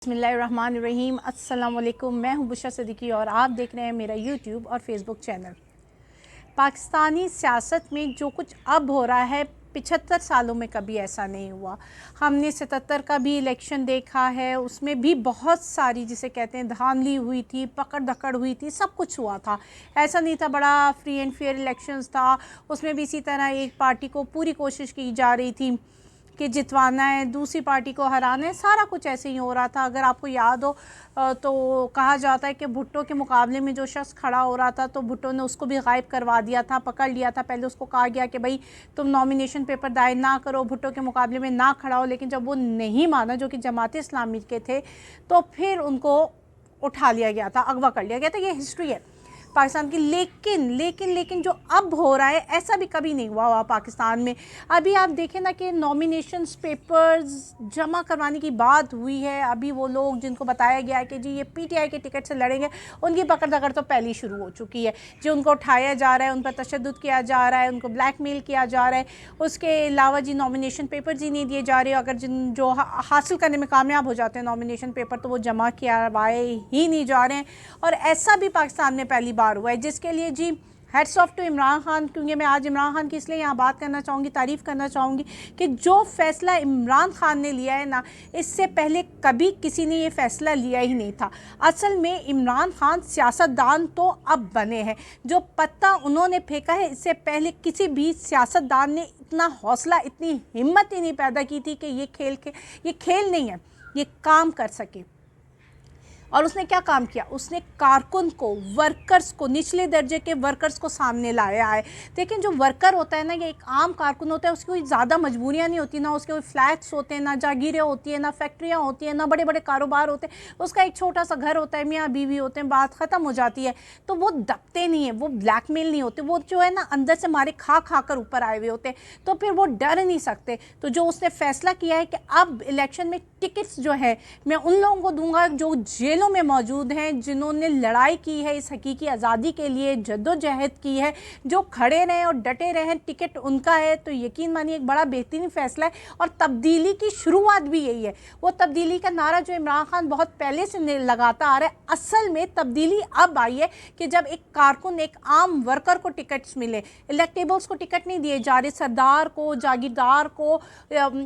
बिस्मिल्लाहिर्रहमानिर्रहीम। अस्सलाम वालेकुम। मैं हूं बुशरा सिद्दीकी और आप देख रहे हैं मेरा यूट्यूब और फेसबुक चैनल। पाकिस्तानी सियासत में जो कुछ अब हो रहा है 75 सालों में कभी ऐसा नहीं हुआ। हमने 77 का भी इलेक्शन देखा है, उसमें भी बहुत सारी जिसे कहते हैं धांधली हुई थी, पकड़ धकड़ हुई थी, सब कुछ हुआ था। ऐसा नहीं था बड़ा फ्री एंड फेयर इलेक्शंस था। उसमें भी इसी तरह एक पार्टी को पूरी कोशिश की जा रही थी कि जितवाना है, दूसरी पार्टी को हराना है, सारा कुछ ऐसे ही हो रहा था। अगर आपको याद हो तो कहा जाता है कि भुट्टो के मुकाबले में जो शख्स खड़ा हो रहा था तो भुट्टो ने उसको भी गायब करवा दिया था, पकड़ लिया था। पहले उसको कहा गया कि भाई तुम नॉमिनेशन पेपर दायर ना करो, भुट्टो के मुकाबले में ना खड़ा हो, लेकिन जब वो नहीं माना, जो कि जमात इस्लामी के थे, तो फिर उनको उठा लिया गया था, अगवा कर लिया गया था। ये हिस्ट्री है पाकिस्तान की। लेकिन जो अब हो रहा है ऐसा भी कभी नहीं हुआ पाकिस्तान में। अभी आप देखें ना कि नॉमिनेशंस पेपर्स जमा करवाने की बात हुई है। अभी वो लोग जिनको बताया गया है कि जी ये पीटीआई के टिकट से लड़ेंगे, उनकी पकड़ दकड़ तो पहले ही शुरू हो चुकी है। जो उनको उठाया जा रहा है, उन पर तशद्दुद किया जा रहा है, उनको ब्लैकमेल किया जा रहा है। उसके अलावा जी नॉमिनेशन पेपर्स ही नहीं दिए जा रहे। अगर जो हासिल करने में कामयाब हो जाते हैं नॉमिनेशन पेपर, तो वो जमा करवाए ही नहीं जा रहे हैं। और ऐसा भी पाकिस्तान में पहली बार हुआ है, जिसके लिए जी heads off to Imran Khan. क्योंकि मैं आज इमरान खान की इसलिए यहाँ बात करना चाहूँगी, तारीफ़ करना चाहूँगी कि जो फ़ैसला इमरान खान ने लिया है ना, इससे पहले कभी किसी ने ये फ़ैसला लिया ही नहीं था। असल में इमरान खान सियासतदान तो अब बने हैं। जो पत्ता उन्होंने फेंका है, इससे पहले किसी भी सियासतदान ने इतना हौसला, इतनी हिम्मत ही नहीं पैदा की थी कि ये खेल नहीं है, ये काम कर सके। और उसने क्या काम किया? उसने कारकुन को, वर्कर्स को, निचले दर्जे के वर्कर्स को सामने लाया है। लेकिन जो वर्कर होता है ना, ये एक आम कारकुन होता है, उसकी कोई ज़्यादा मजबूरियाँ नहीं होती, ना उसके कोई फ्लैट्स होते हैं, ना जागीरें होती हैं, ना फैक्ट्रियाँ होती हैं, ना बड़े बड़े कारोबार होते हैं। उसका एक छोटा सा घर होता है, मियाँ बीवी होते हैं, बात ख़त्म हो जाती है। तो वो दबते नहीं हैं, वो ब्लैकमेल नहीं होते, वो जो है ना अंदर से मारे खा कर ऊपर आए हुए होते हैं। तो फिर वो डर नहीं सकते। तो जो उसने फ़ैसला किया है कि अब इलेक्शन में टिकट्स जो है मैं उन लोगों को दूंगा जो जेलों में मौजूद हैं, जिन्होंने लड़ाई की है इस हकीकी आज़ादी के लिए, जद्दोजहद की है, जो खड़े रहें और डटे रहें, टिकट उनका है। तो यकीन मानिए एक बड़ा बेहतरीन फ़ैसला है। और तब्दीली की शुरुआत भी यही है। वो तब्दीली का नारा जो इमरान खान बहुत पहले से लगाता आ रहा है, असल में तब्दीली अब आई है कि जब एक कारकुन, एक आम वर्कर को टिकट्स मिले। इलेक्टेबल्स को टिकट नहीं दिए जा रहे, सरदार को, जागीरदार को,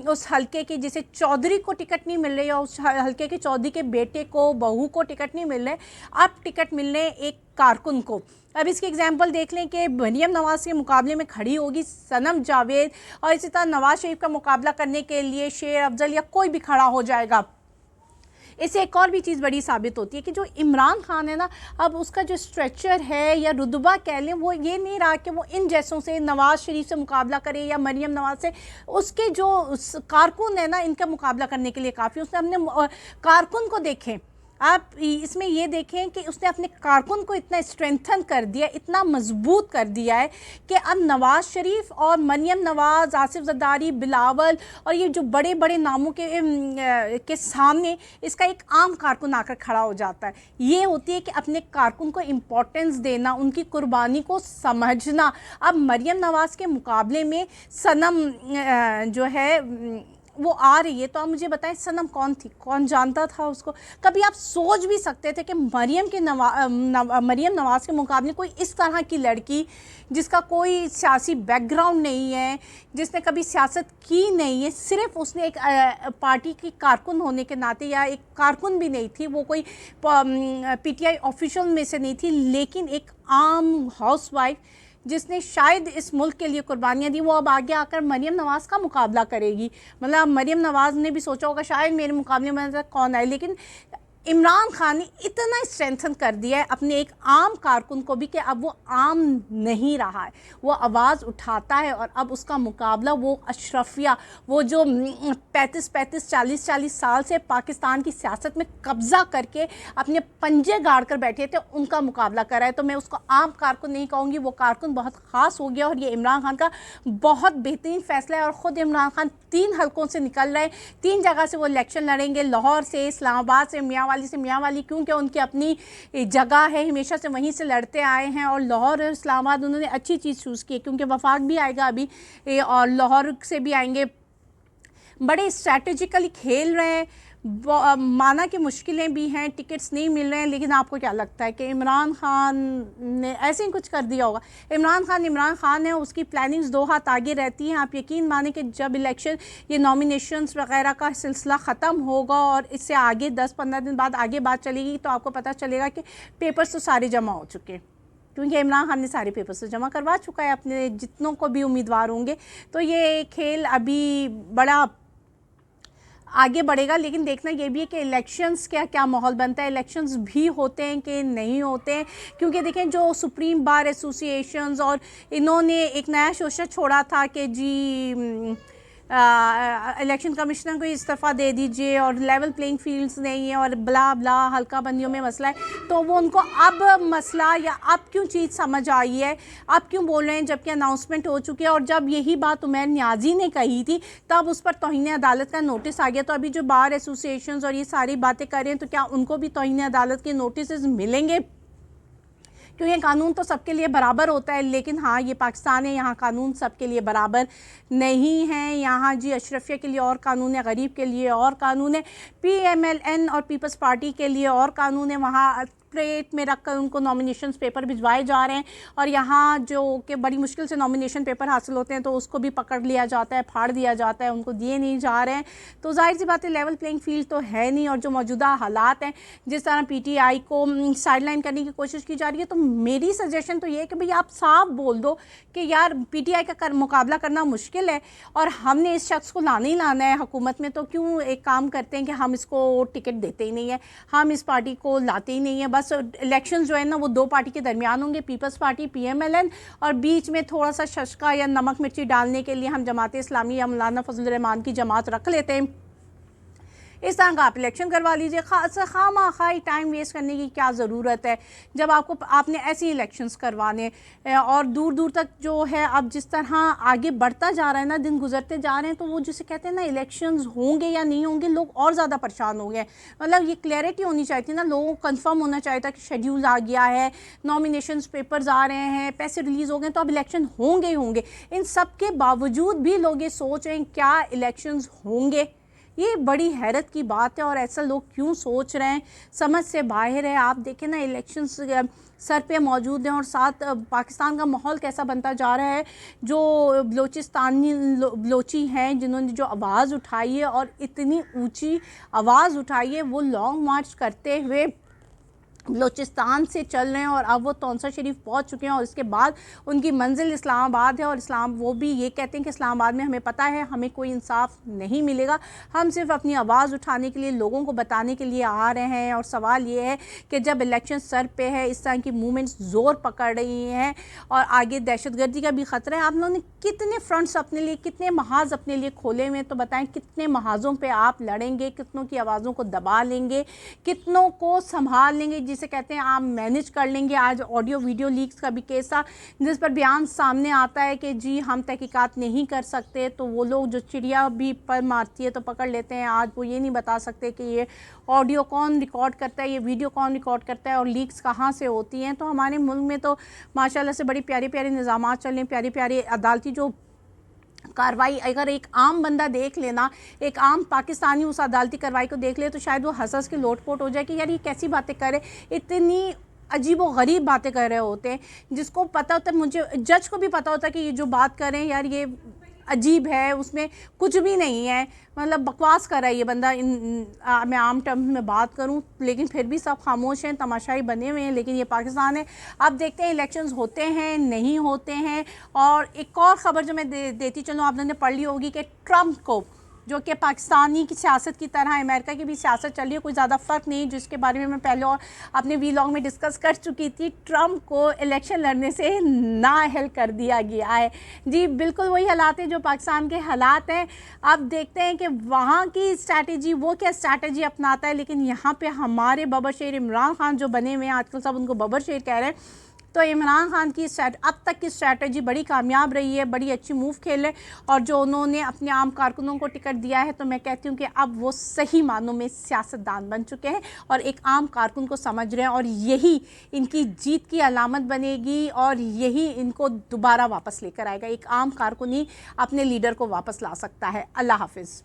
उस हल्के की जिसे चौधरी को टिकट नहीं मिल रही, या उस हल्के के चौधरी के बेटे को, बहू को टिकट नहीं मिल रहे। अब टिकट मिल रहे एक कारकुन को। अब इसकी एग्जांपल देख लें कि मरियम नवाज़ के मुकाबले में खड़ी होगी सनम जावेद, और इसी तरह नवाज शरीफ का मुकाबला करने के लिए शेर अफजल या कोई भी खड़ा हो जाएगा। इससे एक और भी चीज़ बड़ी साबित होती है कि जो इमरान खान है ना, अब उसका जो स्ट्रेचर है या रुतबा कह लें, वो ये नहीं रहा कि वो इन जैसों से, नवाज शरीफ से मुकाबला करे या मरियम नवाज से। उसके जो कारकुन है ना, इनका मुकाबला करने के लिए काफ़ी। उसने अपने कारकुन को देखें, आप इसमें ये देखें कि उसने अपने कारकुन को इतना स्ट्रेंथन कर दिया, इतना मजबूत कर दिया है कि अब नवाज़ शरीफ और मरियम नवाज़, आसिफ जरदारी, बिलावल और ये जो बड़े बड़े नामों के सामने इसका एक आम कारकुन आकर खड़ा हो जाता है। ये होती है कि अपने कारकुन को इम्पोर्टेंस देना, उनकी कुर्बानी को समझना। अब मरियम नवाज़ के मुकाबले में सनम जो है वो आ रही है, तो आप मुझे बताएं सनम कौन थी? कौन जानता था उसको? कभी आप सोच भी सकते थे कि मरियम नवाज़ के मुकाबले कोई इस तरह की लड़की, जिसका कोई सियासी बैकग्राउंड नहीं है, जिसने कभी सियासत की नहीं है, सिर्फ उसने एक पार्टी की कारकुन होने के नाते, या एक कारकुन भी नहीं थी, वो कोई पीटीआई ऑफिशियल में से नहीं थी, लेकिन एक आम हाउसवाइफ जिसने शायद इस मुल्क के लिए कुर्बानियाँ दी, वो अब आगे आकर मरियम नवाज़ का मुकाबला करेगी। मतलब मरियम नवाज़ ने भी सोचा होगा शायद मेरे मुकाबले में कौन आए, लेकिन इमरान खान ने इतना स्ट्रेंथन कर दिया है अपने एक आम कारकुन को भी कि अब वो आम नहीं रहा है, वो आवाज़ उठाता है। और अब उसका मुकाबला वो अशरफिया, वो जो 40 साल से पाकिस्तान की सियासत में कब्ज़ा करके अपने पंजे गाड़ कर बैठे थे, उनका मुकाबला कर रहा है। तो मैं उसको आम कारकुन नहीं कहूँगी, वो कारकुन बहुत ख़ास हो गया। और ये इमरान खान का बहुत बेहतरीन फ़ैसला है। और ख़ुद इमरान खान 3 हलकों से निकल रहे हैं, 3 जगह से वो इलेक्शन लड़ेंगे, लाहौर से, इस्लामाबाद से, मियांवाली क्योंकि उनकी अपनी जगह है, हमेशा से वहीं से लड़ते आए हैं। और लाहौर और इस्लामाबाद उन्होंने अच्छी चीज़ चूज़ की है, क्योंकि वफाक भी आएगा अभी, और लाहौर से भी आएंगे। बड़े स्ट्रैटेजिकली खेल रहे हैं, माना कि मुश्किलें भी हैं, टिकट्स नहीं मिल रहे हैं, लेकिन आपको क्या लगता है कि इमरान खान ने ऐसे ही कुछ कर दिया होगा? इमरान खान है, उसकी प्लानिंग्स 2 हाथ आगे रहती हैं। आप यकीन माने कि जब इलेक्शन, ये नॉमिनेशंस वगैरह का सिलसिला ख़त्म होगा और इससे आगे 10-15 दिन बाद आगे बात चलेगी, तो आपको पता चलेगा कि पेपर्स तो सारे जमा हो चुके हैं, क्योंकि इमरान खान ने सारे पेपर्स तो जमा करवा चुका है अपने जितनों को भी उम्मीदवार होंगे। तो ये खेल अभी बड़ा आगे बढ़ेगा, लेकिन देखना ये भी है कि इलेक्शंस क्या क्या माहौल बनता है, इलेक्शंस भी होते हैं कि नहीं होते हैं। क्योंकि देखें, जो सुप्रीम बार एसोसिएशंस और इन्होंने एक नया शोषा छोड़ा था कि जी इलेक्शन कमिश्नर को इस्तीफ़ा दे दीजिए और लेवल प्लेइंग फील्ड्स नहीं है और ब्ला ब्ला, हल्का बंदियों में मसला है, तो वो उनको अब मसला या अब क्यों चीज़ समझ आई है, अब क्यों बोल रहे हैं, जबकि अनाउंसमेंट हो चुकी है। और जब यही बात उमैर नियाज़ी ने कही थी, तब उस पर तौहीन अदालत का नोटिस आ गया। तो अभी जो बार एसोसिएशंस और ये सारी बातें कर रहे हैं, तो क्या उनको भी तौहीन अदालत के नोटिस मिलेंगे? क्योंकि कानून तो सबके लिए बराबर होता है, लेकिन हाँ, ये पाकिस्तान है, यहाँ कानून सबके लिए बराबर नहीं है। यहाँ जी अशरफिया के लिए और कानून है, गरीब के लिए और कानून है, PMLN और पीपल्स पार्टी के लिए और कानून है। वहाँ ट्रेट में रखकर उनको नॉमिनेशंस पेपर भिजवाए जा रहे हैं, और यहाँ जो कि बड़ी मुश्किल से नॉमिनेशन पेपर हासिल होते हैं, तो उसको भी पकड़ लिया जाता है, फाड़ दिया जाता है, उनको दिए नहीं जा रहे हैं। तो जाहिर सी बात है, लेवल प्लेइंग फील्ड तो है नहीं। और जो मौजूदा हालात हैं, जिस तरह PTI को साइडलाइन करने की कोशिश की जा रही है, तो मेरी सजेशन तो ये है कि भाई आप साफ बोल दो कि यार PTI का मुकाबला करना मुश्किल है और हमने इस शख्स को लाना ही लाना है हुकूमत में, तो क्यों एक काम करते हैं कि हम इसको टिकट देते ही नहीं है, हम इस पार्टी को लाते ही नहीं है। बस इलेक्शंस जो है ना, वो 2 पार्टी के दरमियान होंगे, पीपल्स पार्टी PMLN, और बीच में थोड़ा सा शशका या नमक मिर्ची डालने के लिए हम जमात इस्लामी या मौलाना फजल रहमान की जमात रख लेते हैं। इस तरह का आप इलेक्शन करवा लीजिए। खामाखाई टाइम वेस्ट करने की क्या ज़रूरत है, जब आपने ऐसे इलेक्शंस करवाने। और दूर दूर तक जो है, अब जिस तरह आगे बढ़ता जा रहा है ना, दिन गुजरते जा रहे हैं, तो वो जिसे कहते हैं ना, इलेक्शंस होंगे या नहीं होंगे, लोग और ज़्यादा परेशान हो गए। मतलब ये क्लैरिटी होनी चाहिए थी ना, लोगों को कंफर्म होना चाहिए था कि शेड्यूल आ गया है, नॉमिनेशंस पेपर्स आ रहे हैं, पैसे रिलीज़ हो गए, तो अब इलेक्शन होंगे ही होंगे। इन सब के बावजूद भी लोग ये सोच रहे हैं क्या इलेक्शंस होंगे। ये बड़ी हैरत की बात है, और ऐसा लोग क्यों सोच रहे हैं, समझ से बाहर है। आप देखें ना, इलेक्शंस सर पे मौजूद हैं, और साथ पाकिस्तान का माहौल कैसा बनता जा रहा है। जो बलोची हैं, जिन्होंने जो आवाज़ उठाई है और इतनी ऊंची आवाज़ उठाई है, वो लॉन्ग मार्च करते हुए बलूचिस्तान से चल रहे हैं, और अब वो तौंसा शरीफ पहुंच चुके हैं, और इसके बाद उनकी मंजिल इस्लामाबाद है। और वो भी ये कहते हैं कि इस्लामाबाद में हमें पता है हमें कोई इंसाफ नहीं मिलेगा, हम सिर्फ अपनी आवाज़ उठाने के लिए, लोगों को बताने के लिए आ रहे हैं। और सवाल ये है कि जब इलेक्शन सर पे है, इस तरह की मूवमेंट्स ज़ोर पकड़ रही हैं, और आगे दहशतगर्दी का भी ख़तरा है। आप लोगों ने कितने फ्रंट्स अपने लिए, कितने महाज अपने लिए खोले हुए हैं, तो बताएं कितने महाजों पर आप लड़ेंगे, कितनों की आवाज़ों को दबा लेंगे, कितनों को संभाल लेंगे, जिसे कहते हैं आप मैनेज कर लेंगे। आज ऑडियो वीडियो लीक्स का भी केस था, जिस पर बयान सामने आता है कि जी हम तहकीकात नहीं कर सकते, तो वो लोग जो चिड़िया भी पर मारती है तो पकड़ लेते हैं, आज वो ये नहीं बता सकते कि ये ऑडियो कौन रिकॉर्ड करता है, ये वीडियो कौन रिकॉर्ड करता है, और लीक्स कहाँ से होती हैं। तो हमारे मुल्क में तो माशाल्लाह से बड़ी प्यारी प्यारी निज़ामात चल रहे हैं, प्यारी प्यारी अदालती जो कार्रवाई, अगर एक आम बंदा देख लेना, एक आम पाकिस्तानी उस अदालती कार्रवाई को देख ले, तो शायद वो हंस के लोटपोट हो जाए कि यार ये कैसी बातें करे, इतनी अजीब व गरीब बातें कर रहे होते हैं। जिसको पता होता है, मुझे जज को भी पता होता है कि ये जो बात कर रहे हैं यार ये अजीब है, उसमें कुछ भी नहीं है, मतलब बकवास कर रहा है ये बंदा। मैं आम टर्म्स में बात करूं, लेकिन फिर भी सब खामोश हैं, तमाशाई बने हुए हैं। लेकिन ये पाकिस्तान है। अब देखते हैं इलेक्शंस होते हैं नहीं होते हैं। और एक और ख़बर जो मैं देती चलूँ, आपने पढ़ ली होगी कि ट्रंप को, जो कि पाकिस्तानी की सियासत की तरह अमेरिका की भी सियासत चल रही है, कोई ज़्यादा फ़र्क नहीं, जिसके बारे में मैं पहले और अपने वीलॉग में डिस्कस कर चुकी थी। ट्रंप को इलेक्शन लड़ने से नाअहल कर दिया गया है। जी बिल्कुल वही हालात हैं जो पाकिस्तान के हालात हैं। अब देखते हैं कि वहाँ की स्ट्रैटेजी, वो क्या स्ट्रैटेजी अपनाता है। लेकिन यहाँ पर हमारे बबर शेर इमरान खान जो बने हुए हैं, आजकल सब उनको बबर शेर कह रहे हैं, तो इमरान खान की अब तक की स्ट्रैटेजी बड़ी कामयाब रही है, बड़ी अच्छी मूव खेले। और जो उन्होंने अपने आम कारकुनों को टिकट दिया है, तो मैं कहती हूँ कि अब वो सही मानों में सियासतदान बन चुके हैं और एक आम कारकुन को समझ रहे हैं, और यही इनकी जीत की अलामत बनेगी, और यही इनको दोबारा वापस लेकर आएगा। एक आम कारकुन ही अपने लीडर को वापस ला सकता है। अल्लाह हाफिज़।